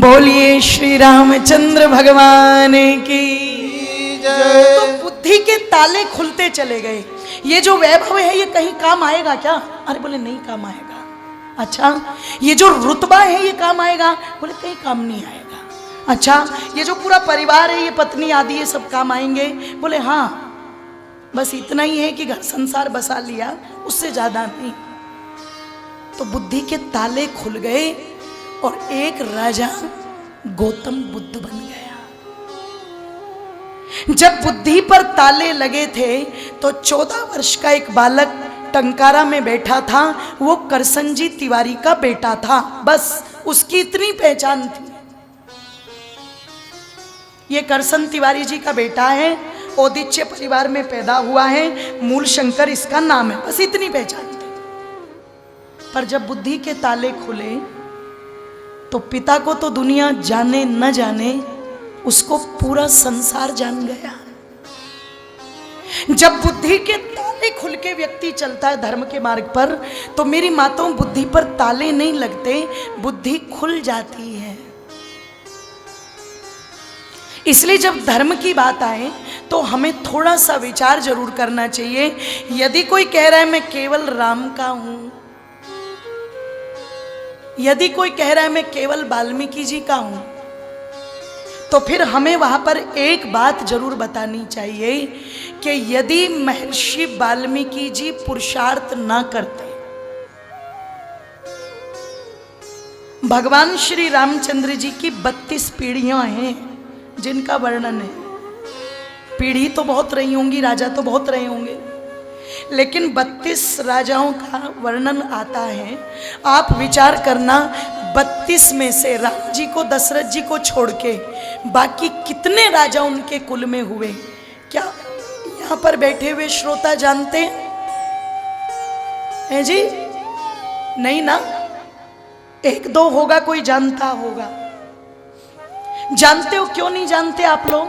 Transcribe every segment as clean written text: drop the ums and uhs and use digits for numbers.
बोलिए श्री रामचंद्र भगवान की जय। तो बुद्धि के ताले खुलते चले गए। ये जो वैभव है ये कहीं काम आएगा क्या? अरे बोले नहीं काम आएगा। अच्छा, ये जो रुतबा है ये काम आएगा? बोले कहीं काम नहीं आएगा। अच्छा, ये जो पूरा परिवार है, ये पत्नी आदि ये सब काम आएंगे? बोले हाँ, बस इतना ही है कि घर संसार बसा लिया, उससे ज्यादा नहीं। तो बुद्धि के ताले खुल गए और एक राजा गौतम बुद्ध बन गया। जब बुद्धि पर ताले लगे थे तो 14 वर्ष का एक बालक टंकारा में बैठा था। वो करसनजी तिवारी का बेटा था, बस उसकी इतनी पहचान थी। ये करसन तिवारी जी का बेटा है, औदिच्य परिवार में पैदा हुआ है, मूल शंकर इसका नाम है, बस इतनी पहचान थी। पर जब बुद्धि के ताले खुले तो पिता को तो दुनिया जाने न जाने, उसको पूरा संसार जान गया। जब बुद्धि के ताले खुल के व्यक्ति चलता है धर्म के मार्ग पर, तो मेरी माताओं बुद्धि पर ताले नहीं लगते, बुद्धि खुल जाती है। इसलिए जब धर्म की बात आए तो हमें थोड़ा सा विचार जरूर करना चाहिए। यदि कोई कह रहा है मैं केवल राम का हूं, यदि कोई कह रहा है मैं केवल वाल्मीकि जी का हूं, तो फिर हमें वहां पर एक बात जरूर बतानी चाहिए कि यदि महर्षि वाल्मीकि जी पुरुषार्थ ना करते, भगवान श्री रामचंद्र जी की 32 पीढ़ियां हैं जिनका वर्णन है। पीढ़ी तो बहुत रही होंगी, राजा तो बहुत रहे होंगे, लेकिन 32 राजाओं का वर्णन आता है। आप विचार करना, 32 में से राम जी को, दशरथ जी को छोड़ के बाकी कितने राजा उनके कुल में हुए? क्या यहाँ पर बैठे हुए श्रोता जानते हैं जी? नहीं ना, एक दो होगा कोई जानता होगा। जानते हो क्यों नहीं जानते आप लोग?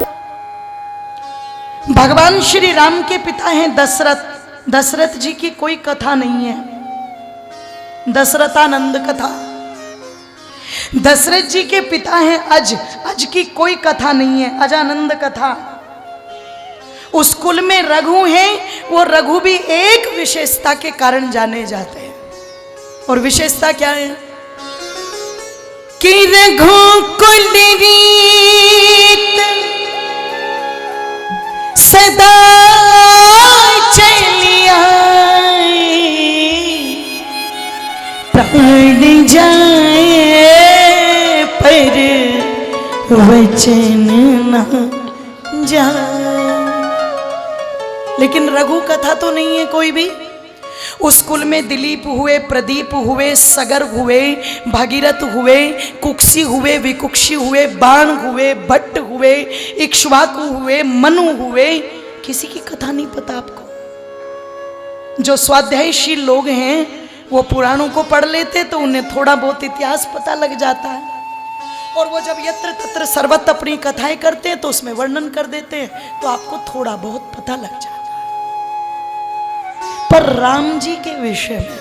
भगवान श्री राम के पिता हैं दशरथ। दशरथ जी की कोई कथा नहीं है, दशरथानंद कथा। दशरथ जी के पिता हैं अज। अज की कोई कथा नहीं है, अजानंद कथा। उस कुल में रघु हैं, वो रघु भी एक विशेषता के कारण जाने जाते हैं। और विशेषता क्या है? कि रघुकुल रीत सदा चलिया, प्राण जाए पर वचन न जाए। लेकिन रघु कथा तो नहीं है कोई भी। उस कुल में दिलीप हुए, प्रदीप हुए, सगर हुए, भागीरथ हुए, कुक्षी हुए, विकुक्षी हुए, बाण हुए, भट्ट हुए, इक्ष्वाकु हुए, मनु हुए। किसी की कथा नहीं पता आपको? जो स्वाध्यायशील लोग हैं वो पुराणों को पढ़ लेते तो उन्हें थोड़ा बहुत इतिहास पता लग जाता है, और वो जब यत्र तत्र सर्वत्र अपनी कथाएं करते हैं तो उसमें वर्णन कर देते हैं, तो आपको थोड़ा बहुत पता लग जाता है। पर राम जी के विषय में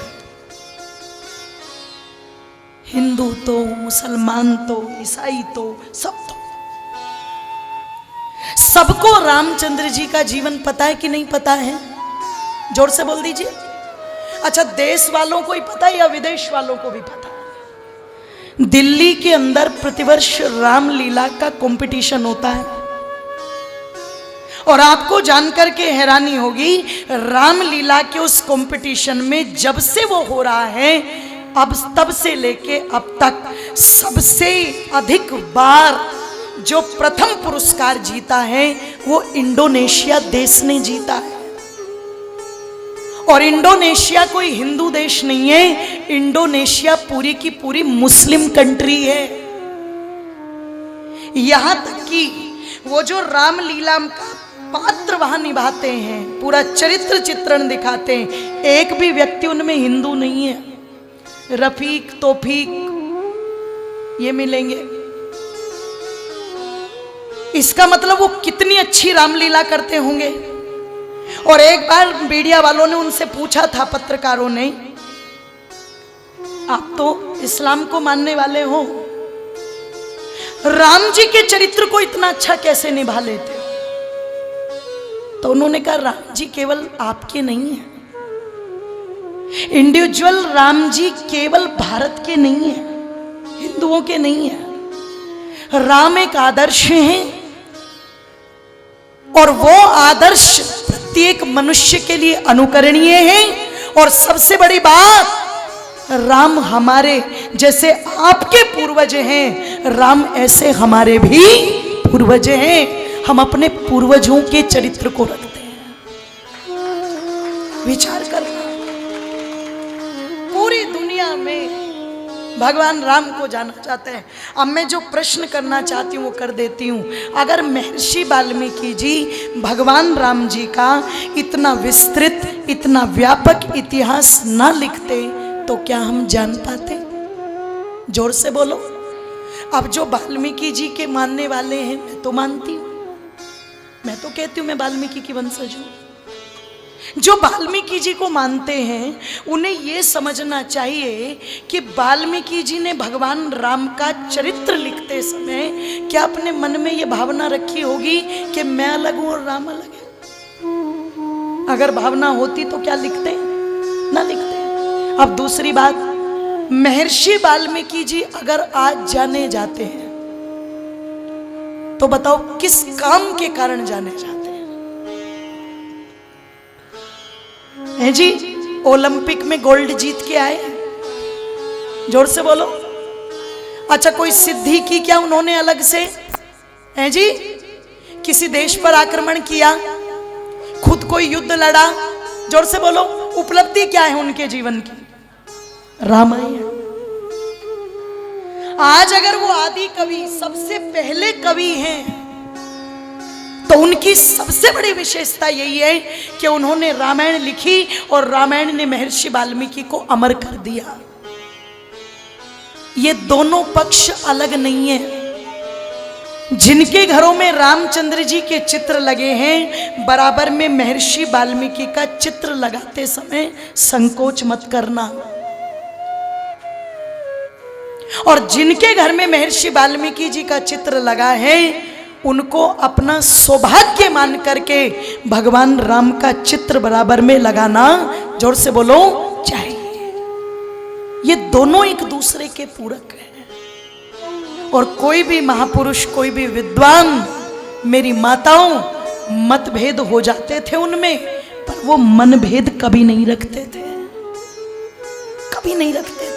हिंदू तो, मुसलमान तो, ईसाई तो, सबको रामचंद्र जी का जीवन पता है कि नहीं पता है? जोर से बोल दीजिए। अच्छा, देश वालों को ही पता है या विदेश वालों को भी पता है? दिल्ली के अंदर प्रतिवर्ष रामलीला का कंपटीशन होता है, और आपको जानकर के हैरानी होगी, रामलीला के उस कंपटीशन में जब से वो हो रहा है, अब तब से लेके अब तक सबसे अधिक बार जो प्रथम पुरस्कार जीता है वो इंडोनेशिया देश ने जीता है। और इंडोनेशिया कोई हिंदू देश नहीं है, इंडोनेशिया पूरी की पूरी मुस्लिम कंट्री है। यहां तक कि वो जो रामलीला का पात्र वहां निभाते हैं, पूरा चरित्र चित्रण दिखाते हैं, एक भी व्यक्ति उनमें हिंदू नहीं है। रफीक, तौफीक ये मिलेंगे। इसका मतलब वो कितनी अच्छी रामलीला करते होंगे। और एक बार मीडिया वालों ने उनसे पूछा था, पत्रकारों ने, आप तो इस्लाम को मानने वाले हो, राम जी के चरित्र को इतना अच्छा कैसे निभा लेते हो? तो उन्होंने कहा राम जी केवल आपके नहीं है, इंडिविजुअल राम जी केवल भारत के नहीं है, हिंदुओं के नहीं है। राम एक आदर्श है और वो आदर्श प्रत्येक मनुष्य के लिए अनुकरणीय है। और सबसे बड़ी बात, राम हमारे जैसे आपके पूर्वज हैं, राम ऐसे हमारे भी पूर्वज हैं। हम अपने पूर्वजों के चरित्र को रखते हैं। विचार करना, पूरी दुनिया में भगवान राम को जाना जाता है। अब मैं जो प्रश्न करना चाहती हूँ वो कर देती हूँ। अगर महर्षि वाल्मीकि जी भगवान राम जी का इतना विस्तृत, इतना व्यापक इतिहास ना लिखते तो क्या हम जान पाते? जोर से बोलो। अब जो वाल्मीकि जी के मानने वाले हैं, मैं तो मानती हूँ, मैं तो कहती हूँ मैं वाल्मीकि की वंशज हूँ। जो वाल्मीकि जी को मानते हैं उन्हें यह समझना चाहिए कि वाल्मीकि जी ने भगवान राम का चरित्र लिखते समय क्या अपने मन में यह भावना रखी होगी कि मैं अलग हूं और राम अलग है? अगर भावना होती तो क्या लिखते? ना लिखते। अब दूसरी बात, महर्षि वाल्मीकि जी अगर आज जाने जाते हैं तो बताओ किस काम के कारण जाने जाते हैं जी? ओलंपिक में गोल्ड जीत के आए, जोर से बोलो। अच्छा, कोई सिद्धि की क्या उन्होंने अलग से? हैं जी? किसी देश पर आक्रमण किया, खुद कोई युद्ध लड़ा, जोर से बोलो। उपलब्धि क्या है उनके जीवन की? रामायण। आज अगर वो आदि कवि, सबसे पहले कवि हैं, तो उनकी सबसे बड़ी विशेषता यही है कि उन्होंने रामायण लिखी और रामायण ने महर्षि वाल्मीकि को अमर कर दिया। ये दोनों पक्ष अलग नहीं है। जिनके घरों में रामचंद्र जी के चित्र लगे हैं, बराबर में महर्षि वाल्मीकि का चित्र लगाते समय संकोच मत करना। और जिनके घर में महर्षि वाल्मीकि जी का चित्र लगा है, उनको अपना सौभाग्य मान करके भगवान राम का चित्र बराबर में लगाना, जोर से बोलो, चाहिए। ये दोनों एक दूसरे के पूरक हैं। और कोई भी महापुरुष, कोई भी विद्वान, मेरी माताओं, मतभेद हो जाते थे उनमें, पर वो मनभेद कभी नहीं रखते थे, कभी नहीं रखते थे।